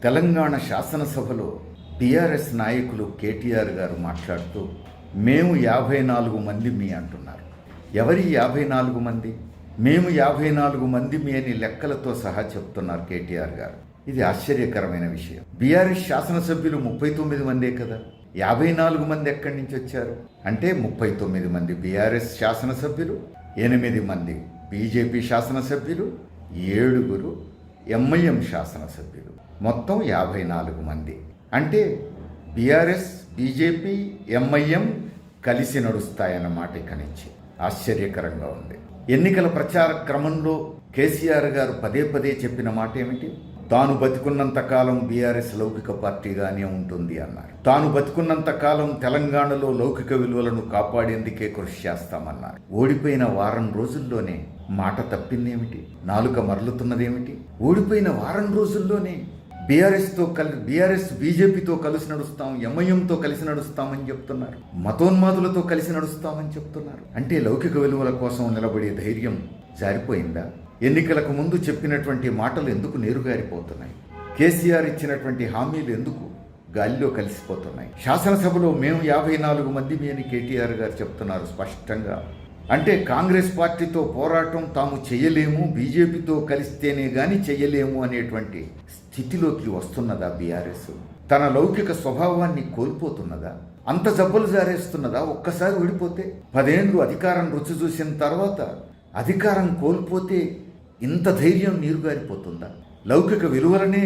తెలంగాణ శాసనసభలో టీఆర్ఎస్ నాయకులు కేటీఆర్ గారు మాట్లాడుతూ మేము 54 మంది మీ అంటున్నారు. ఎవరి 54 మంది? మేము 54 మంది మీ అని లెక్కలతో సహా చెప్తున్నారు కేటీఆర్ గారు. ఇది ఆశ్చర్యకరమైన విషయం. బీఆర్ఎస్ శాసనసభ్యులు 39 మందే కదా, 54 మంది ఎక్కడి నుంచి వచ్చారు? అంటే 39 మంది బీఆర్ఎస్ శాసనసభ్యులు, 8 మంది బీజేపీ శాసనసభ్యులు, 7 ఎంఐఎం శాసనసభ్యులు, మొత్తం 54 మంది. అంటే బీఆర్ఎస్, బీజేపీ, ఎంఐఎం కలిసి నడుస్తాయన్నమాట. ఇక్కడి నుంచి ఆశ్చర్యకరంగా ఉంది. ఎన్నికల ప్రచార క్రమంలో కేసీఆర్ గారు పదే పదే చెప్పిన మాట ఏమిటి? తాను బతికున్నంత కాలం బీఆర్ఎస్ లౌకిక పార్టీగానే ఉంటుంది అన్నారు. తాను బతికున్నంత కాలం తెలంగాణలో లౌకిక విలువలను కాపాడేందుకే కృషి చేస్తామన్నారు. ఓడిపోయిన వారం రోజుల్లోనే మాట తప్పిందేమిటి? నాలుక మరలుతున్నదేమిటి? ఓడిపోయిన వారం రోజుల్లోనే బీఆర్ఎస్ బీజేపీతో కలిసి నడుస్తాం, ఎంఐఎంతో కలిసి నడుస్తామని చెప్తున్నారు, మతోన్మాదులతో కలిసి నడుస్తామని చెప్తున్నారు. అంటే లౌకిక విలువల కోసం నిలబడే ధైర్యం జారిపోయిందా? ఎన్నికలకు ముందు చెప్పినటువంటి మాటలు ఎందుకు నీరుగారిపోతున్నాయి? కేసీఆర్ ఇచ్చినటువంటి హామీలు ఎందుకు గాలిలో కలిసిపోతున్నాయి? శాసనసభలో మేము 54 మంది అని కేటీఆర్ గారు చెప్తున్నారు స్పష్టంగా. అంటే కాంగ్రెస్ పార్టీతో పోరాటం తాము చేయలేము, బీజేపీతో కలిస్తేనే గాని చేయలేము అనేటువంటి స్థితిలోకి వస్తున్నదా బీఆర్ఎస్? తన లౌకిక స్వభావాన్ని కోల్పోతున్నదా? అంత జబ్బలు జారేస్తున్నదా? ఒక్కసారి ఓడిపోతే 10 ఏళ్ళు అధికారం రుచి చూసిన తర్వాత అధికారం కోల్పోతే ఇంత ధైర్యం నీరుగారిపోతుందా? లౌకిక విలువలనే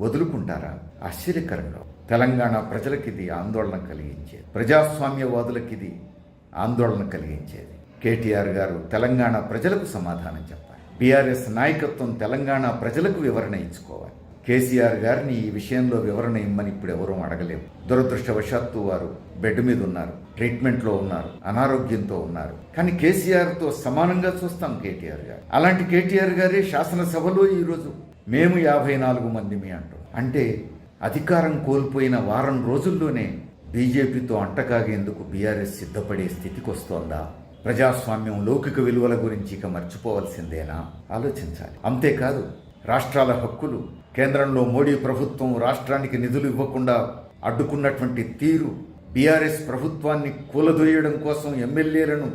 వదులుకుంటారా? ఆశ్చర్యకరంగా. తెలంగాణ ప్రజలకిది ఆందోళన కలిగించేది, ప్రజాస్వామ్యవాదులకిది ఆందోళన కలిగించేది. కేటీఆర్ గారు తెలంగాణ ప్రజలకు సమాధానం చెప్పాలి. బీఆర్ఎస్ నాయకత్వం తెలంగాణ ప్రజలకు వివరణ ఇచ్చుకోవాలి. కేసీఆర్ గారిని ఈ విషయంలో వివరణ ఇమ్మని ఇప్పుడు ఎవరూ అడగలేము. దురదృష్టవశాత్తు వారు బెడ్ మీద ఉన్నారు, ట్రీట్మెంట్లో ఉన్నారు, అనారోగ్యంతో ఉన్నారు. కానీ కేసీఆర్తో సమానంగా చూస్తాం కేటీఆర్ గారు. అలాంటి కేటీఆర్ గారే శాసనసభలో ఈరోజు మేము 54 మంది మీ అంటాం. అంటే అధికారం కోల్పోయిన వారం రోజుల్లోనే బీజేపీతో అంటకాగేందుకు బీఆర్ఎస్ సిద్ధపడే స్థితికి వస్తోందా? ప్రజాస్వామ్యం, లౌకిక విలువల గురించి ఇక మర్చిపోవలసిందేనా? ఆలోచించాలి. అంతేకాదు, రాష్ట్రాల హక్కులు, కేంద్రంలో మోడీ ప్రభుత్వం రాష్ట్రానికి నిధులు ఇవ్వకుండా అడ్డుకున్నటువంటి తీరు, బీఆర్ఎస్ ప్రభుత్వాన్ని కూలదోయడం కోసం ఎమ్మెల్యేలను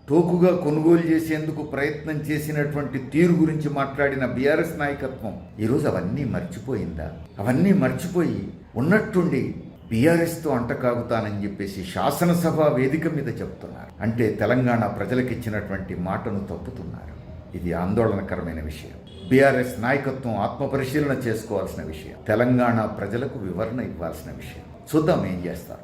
టోకుగా కొనుగోలు చేసేందుకు ప్రయత్నం చేసినటువంటి తీరు గురించి మాట్లాడిన బీఆర్ఎస్ నాయకత్వం ఈరోజు అవన్నీ మర్చిపోయిందా? అవన్నీ మర్చిపోయి ఉన్నట్టుండి బీఆర్ఎస్తో అంటకాగుతానని చెప్పేసి శాసనసభ వేదిక మీద చెప్తున్నారు. అంటే తెలంగాణ ప్రజలకిచ్చినటువంటి మాటను తప్పుతున్నారు. ఇది ఆందోళనకరమైన విషయం. బీఆర్ఎస్ నాయకత్వం ఆత్మపరిశీలన చేసుకోవాల్సిన విషయం. తెలంగాణ ప్రజలకు వివరణ ఇవ్వాల్సిన విషయం. చూద్దాం ఏం చేస్తారు.